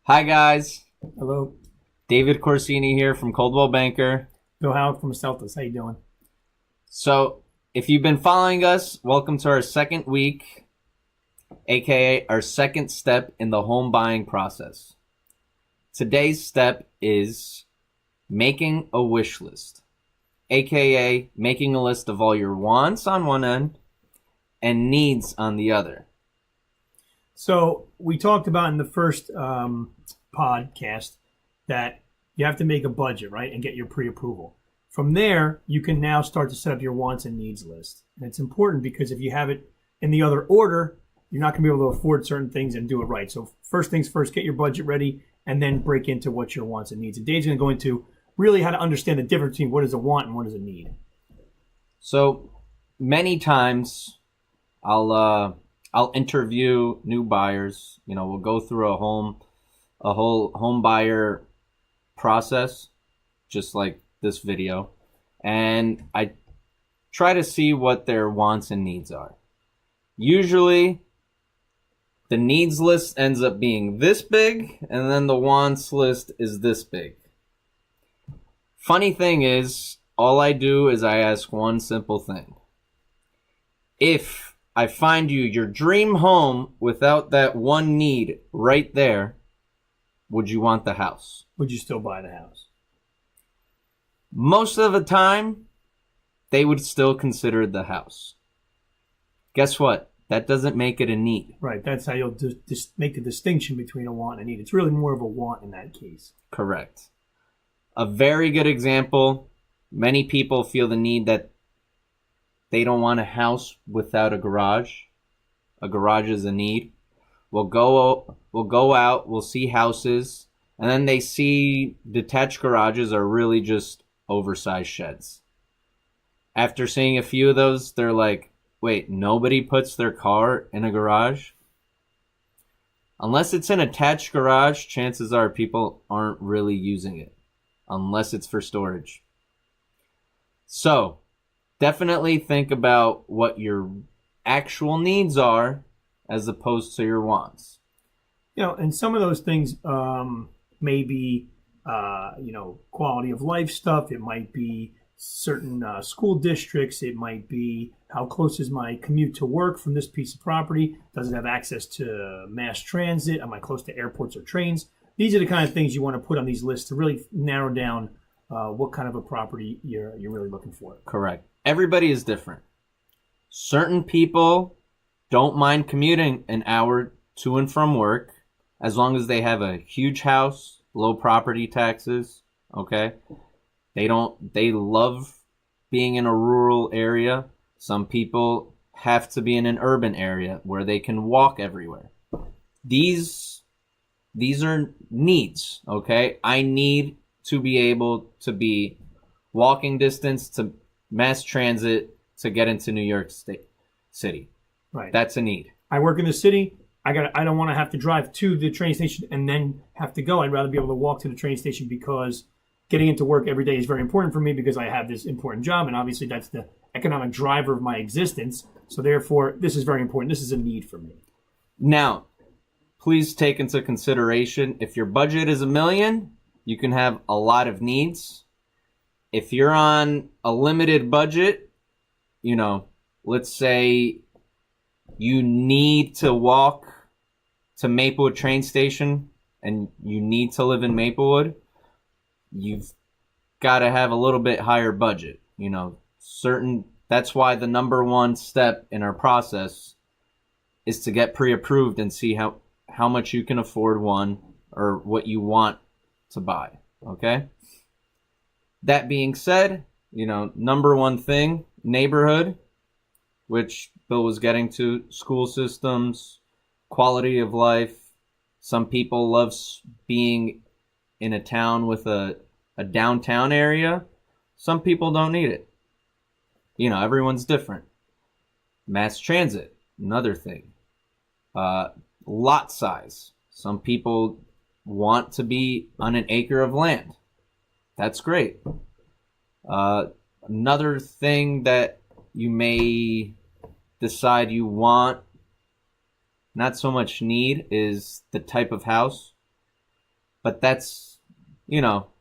Hi guys, Hello, David Corsini here from Coldwell Banker. Bill Howard from Celtics. How you doing? So, if you've been following us, welcome to our second week, aka our second step in the home buying process. Today's step is making a wish list, aka making a list of all your wants on one end and needs on the other. So we talked about in the first podcast that you have to make a budget, right, and get your pre-approval. From there, you can now start to set up your wants and needs list. And it's important because if you have it in the other order, you're not going to be able to afford certain things and do it right. So first things first, get your budget ready, and then break into what your wants and needs. And Dave's going to go into really how to understand the difference between what is a want and what is a need. So, many times I'll interview new buyers. We'll go through a whole home buyer process, just like this video, and I try to see what their wants and needs are. Usually, the needs list ends up being this big, and then the wants list is this big. Funny thing is, all I do is I ask one simple thing. If I find you your dream home without that one need right there, would you want the house? Would you still buy the house? Most of the time, they would still consider the house. Guess what? That doesn't make it a need. Right. That's how you'll make the distinction between a want and a need. It's really more of a want in that case. Correct. A very good example, many people feel the need that they don't want a house without a garage. A garage is a need. We'll go out, we'll see houses, and then they see detached garages are really just oversized sheds. After seeing a few of those, they're like, wait, nobody puts their car in a garage? Unless it's an attached garage, chances are people aren't really using it, unless it's for storage. So, definitely think about what your actual needs are as opposed to your wants. And some of those things may be, quality of life stuff. It might be certain school districts. It might be how close is my commute to work from this piece of property? Does it have access to mass transit? Am I close to airports or trains? These are the kind of things you want to put on these lists to really narrow down what kind of a property you're really looking for. Correct. Everybody is different. Certain people don't mind commuting an hour to and from work as long as they have a huge house, low property taxes, okay? They love being in a rural area. Some people have to be in an urban area where they can walk everywhere. These are needs, okay? I need to be able to be walking distance to mass transit to get into New York City. Right. That's a need. I work in the city. I don't want to have to drive to the train station and then have to go. I'd rather be able to walk to the train station because getting into work every day is very important for me because I have this important job, and obviously that's the economic driver of my existence. So therefore, this is very important. This is a need for me. Now, please take into consideration if your budget is $1 million, you can have a lot of needs. If you're on a limited budget, let's say you need to walk to Maplewood train station and you need to live in Maplewood, you've got to have a little bit higher budget. That's why the number one step in our process is to get pre-approved and see how much you can afford one or what you want to buy. Okay? That being said, number one thing, neighborhood, which Bill was getting to, school systems, quality of life. Some people love being in a town with a downtown area. Some people don't need it. Everyone's different. Mass transit, another thing. Lot size. Some people want to be on an acre of land. That's great. Another thing that you may decide you want, not so much need, is the type of house. But that's,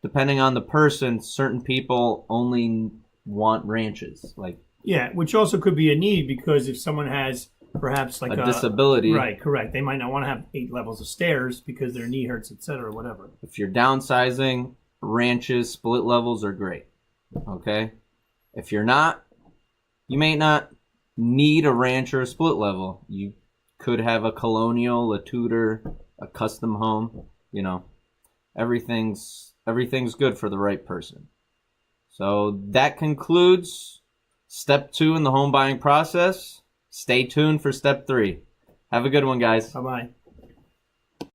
depending on the person, certain people only want ranches, like Yeah, which also could be a need because if someone has perhaps like a disability. right, correct, they might not want to have 8 levels of stairs because their knee hurts, etc., whatever. If you're downsizing, ranches, split levels are great. Okay? If you're not, you may not need a ranch or a split level. You could have a colonial, a Tudor, a custom home. Everything's good for the right person. So that concludes step 2 in the home buying process. Stay tuned for step 3. Have a good one, guys. Bye bye.